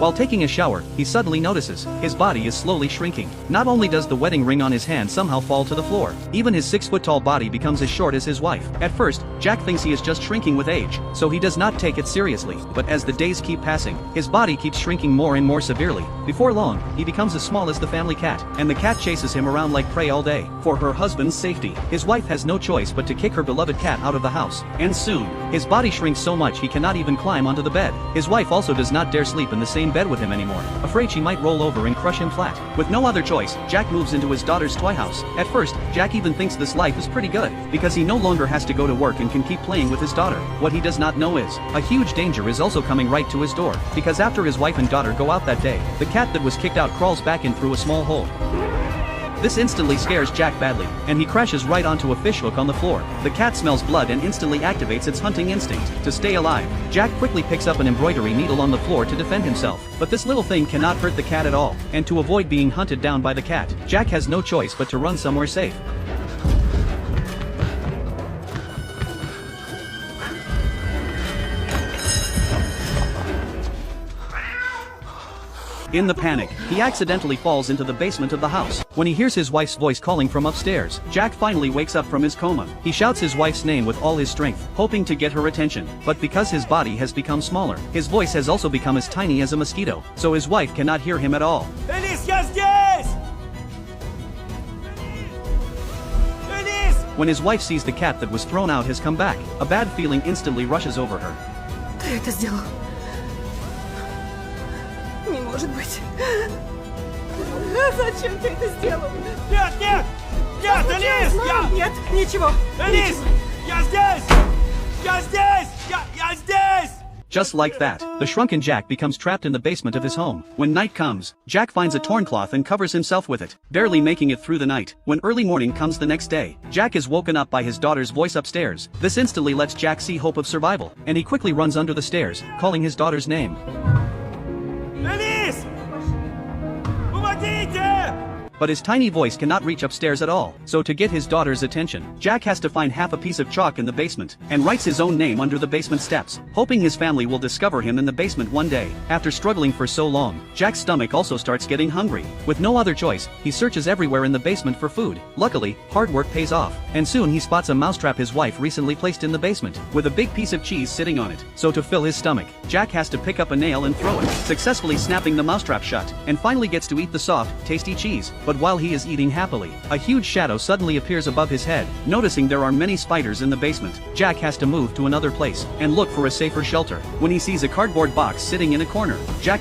While taking a shower, he suddenly notices his body is slowly shrinking. Not only does the wedding ring on his hand somehow fall to the floor, even his 6-foot-tall body becomes as short as his wife. At first, Jack thinks he is just shrinking with age, so he does not take it seriously. But as the days keep passing, his body keeps shrinking more and more severely. Before long, he becomes as small as the family cat, and the cat chases him around like prey all day. For her husband's safety, his wife has no choice but to kick her beloved cat out of the house. And soon, his body shrinks so much he cannot even climb onto the bed. His wife also does not dare sleep in the same bed with him anymore, afraid she might roll over and crush him flat. With no other choice, Jack moves into his daughter's toy house. At first, Jack even thinks this life is pretty good, because he no longer has to go to work and can keep playing with his daughter. What he does not know is, a huge danger is also coming right to his door, because after his wife and daughter go out that day, the cat that was kicked out crawls back in through a small hole. This instantly scares Jack badly, and he crashes right onto a fishhook on the floor. The cat smells blood and instantly activates its hunting instinct. To stay alive, Jack quickly picks up an embroidery needle on the floor to defend himself. But this little thing cannot hurt the cat at all, and to avoid being hunted down by the cat, Jack has no choice but to run somewhere safe. In the panic, he accidentally falls into the basement of the house. When he hears his wife's voice calling from upstairs, Jack finally wakes up from his coma. He shouts his wife's name with all his strength, hoping to get her attention. But because his body has become smaller, his voice has also become as tiny as a mosquito, so his wife cannot hear him at all. Элис, я здесь! Элис! When his wife sees the cat that was thrown out has come back, a bad feeling instantly rushes over her. Ты это сделал. Не может быть. Зачем ты это сделал? Нет, нет! Нет, Элис! Я... Нет, ничего. Элис! Я здесь! Я здесь! Я здесь! Just like that, the shrunken Jack becomes trapped in the basement of his home. When night comes, Jack finds a torn cloth and covers himself with it, barely making it through the night. When early morning comes the next day, Jack is woken up by his daughter's voice upstairs. This instantly lets Jack see hope of survival, and he quickly runs under the stairs, calling his daughter's name. Элис! Помогите! But his tiny voice cannot reach upstairs at all, so to get his daughter's attention, Jack has to find half a piece of chalk in the basement, and writes his own name under the basement steps, hoping his family will discover him in the basement one day. After struggling for so long, Jack's stomach also starts getting hungry. With no other choice, he searches everywhere in the basement for food. Luckily, hard work pays off, and soon he spots a mousetrap his wife recently placed in the basement, with a big piece of cheese sitting on it. So to fill his stomach, Jack has to pick up a nail and throw it, successfully snapping the mousetrap shut, and finally gets to eat the soft, tasty cheese. But while he is eating happily, a huge shadow suddenly appears above his head. Noticing there are many spiders in the basement, Jack has to move to another place and look for a safer shelter. When he sees a cardboard box sitting in a corner, Jack